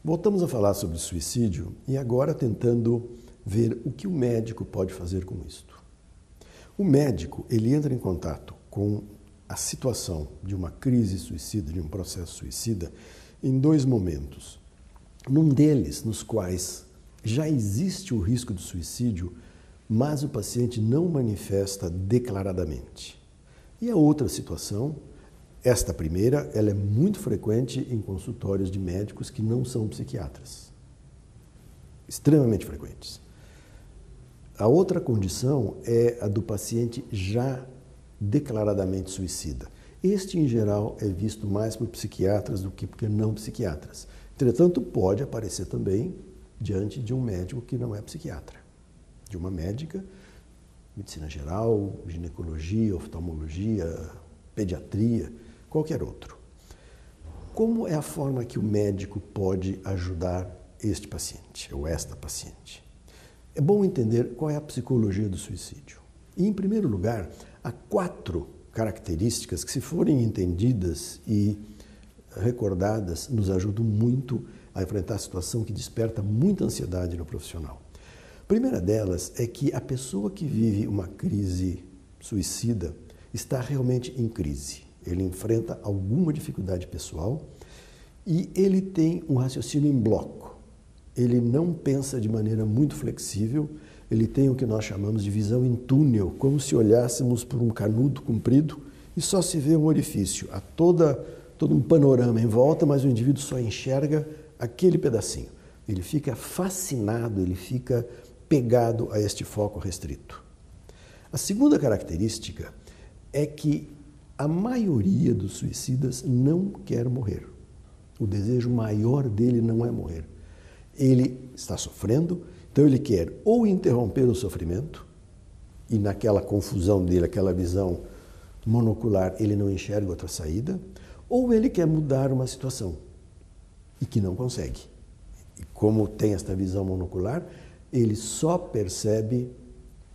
Voltamos a falar sobre suicídio e agora tentando ver o que o médico pode fazer com isto. O médico, ele entra em contato com a situação de uma crise suicida, de um processo suicida, em dois momentos. Num deles, nos quais já existe o risco de suicídio, mas o paciente não manifesta declaradamente. E a outra situação, esta primeira, ela é muito frequente em consultórios de médicos que não são psiquiatras. Extremamente frequentes. A outra condição é a do paciente já declaradamente suicida. Este, em geral, é visto mais por psiquiatras do que por não psiquiatras. Entretanto, pode aparecer também diante de um médico que não é psiquiatra, de uma médica, medicina geral, ginecologia, oftalmologia, pediatria, qualquer outro. Como é a forma que o médico pode ajudar este paciente ou esta paciente? É bom entender qual é a psicologia do suicídio. E, em primeiro lugar, há 4 características que, se forem entendidas e recordadas, nos ajudam muito a enfrentar a situação que desperta muita ansiedade no profissional. A primeira delas é que a pessoa que vive uma crise suicida está realmente em crise. Ele enfrenta alguma dificuldade pessoal e ele tem um raciocínio em bloco. Ele não pensa de maneira muito flexível, ele tem o que nós chamamos de visão em túnel, como se olhássemos por um canudo comprido e só se vê um orifício, há todo um panorama em volta, mas o indivíduo só enxerga aquele pedacinho. Ele fica fascinado, ele fica pegado a este foco restrito. A segunda característica é que a maioria dos suicidas não quer morrer. O desejo maior dele não é morrer. Ele está sofrendo, então ele quer ou interromper o sofrimento, e naquela confusão dele, aquela visão monocular, ele não enxerga outra saída, ou ele quer mudar uma situação e que não consegue. E como tem esta visão monocular, ele só percebe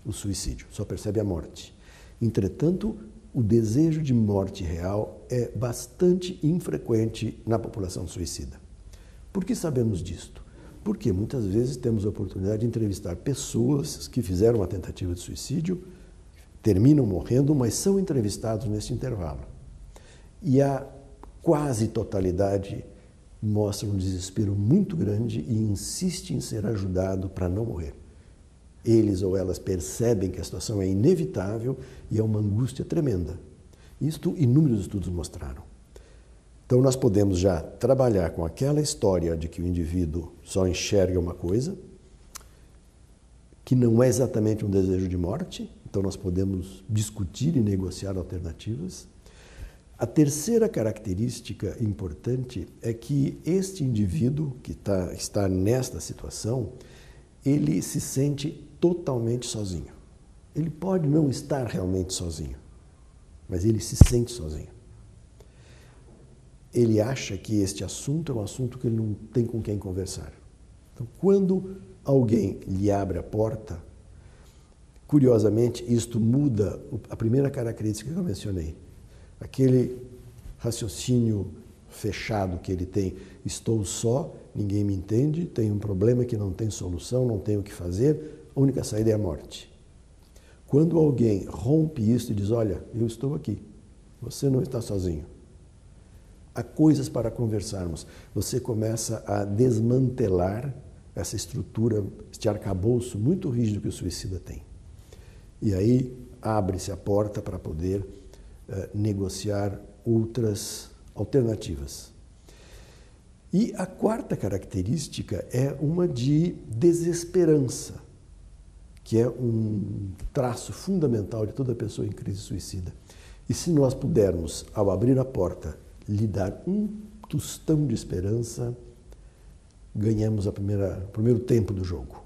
o suicídio, só percebe a morte. Entretanto, o desejo de morte real é bastante infrequente na população suicida. Por que sabemos disto? Porque muitas vezes temos a oportunidade de entrevistar pessoas que fizeram uma tentativa de suicídio, terminam morrendo, mas são entrevistados nesse intervalo. E a quase totalidade mostra um desespero muito grande e insiste em ser ajudado para não morrer. Eles ou elas percebem que a situação é inevitável e é uma angústia tremenda. Isto inúmeros estudos mostraram. Então nós podemos já trabalhar com aquela história de que o indivíduo só enxerga uma coisa, que não é exatamente um desejo de morte, então nós podemos discutir e negociar alternativas. A terceira característica importante é que este indivíduo que está nesta situação, ele se sente totalmente sozinho. Ele pode não estar realmente sozinho, mas ele se sente sozinho. Ele acha que este assunto é um assunto que ele não tem com quem conversar. Então, quando alguém lhe abre a porta, curiosamente, isto muda a primeira característica que eu mencionei. Aquele raciocínio fechado que ele tem, estou só, ninguém me entende, tenho um problema que não tem solução, não tenho o que fazer, a única saída é a morte. Quando alguém rompe isso e diz, olha, eu estou aqui, você não está sozinho. Há coisas para conversarmos. Você começa a desmantelar essa estrutura, este arcabouço muito rígido que o suicida tem. E aí abre-se a porta para poder negociar outras alternativas. E a quarta característica é uma de desesperança, que é um traço fundamental de toda pessoa em crise suicida. E se nós pudermos, ao abrir a porta, lhe dar um tostão de esperança, ganhamos o primeiro tempo do jogo.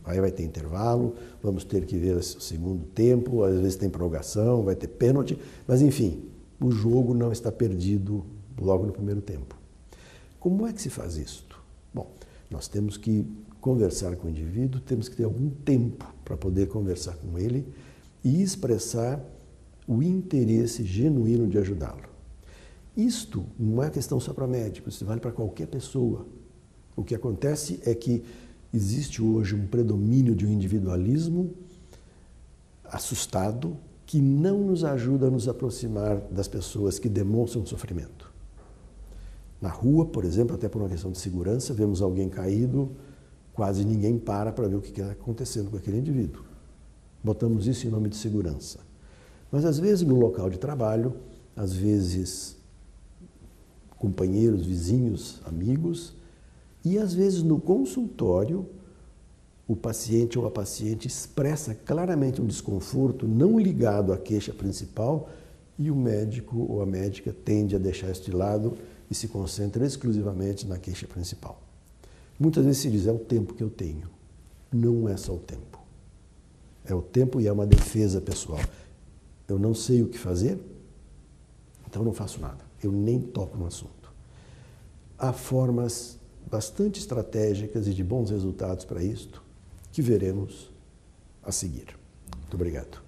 Aí vai ter intervalo, vamos ter que ver o segundo tempo, às vezes tem prorrogação, vai ter pênalti, mas enfim, o jogo não está perdido logo no primeiro tempo. Como é que se faz isto? Bom, nós temos que conversar com o indivíduo, temos que ter algum tempo para poder conversar com ele e expressar o interesse genuíno de ajudá-lo. Isto não é questão só para médicos, isso vale para qualquer pessoa. O que acontece é que existe hoje um predomínio de um individualismo assustado que não nos ajuda a nos aproximar das pessoas que demonstram sofrimento. Na rua, por exemplo, até por uma questão de segurança, vemos alguém caído, quase ninguém para ver o que está acontecendo com aquele indivíduo. Botamos isso em nome de segurança. Mas às vezes no local de trabalho, às vezes companheiros, vizinhos, amigos, e às vezes no consultório, o paciente ou a paciente expressa claramente um desconforto não ligado à queixa principal e o médico ou a médica tende a deixar isso de lado e se concentra exclusivamente na queixa principal. Muitas vezes se diz, é o tempo que eu tenho. Não é só o tempo. É o tempo e é uma defesa pessoal. Eu não sei o que fazer, então não faço nada. Eu nem toco no assunto. Há formas bastante estratégicas e de bons resultados para isto que veremos a seguir. Muito obrigado.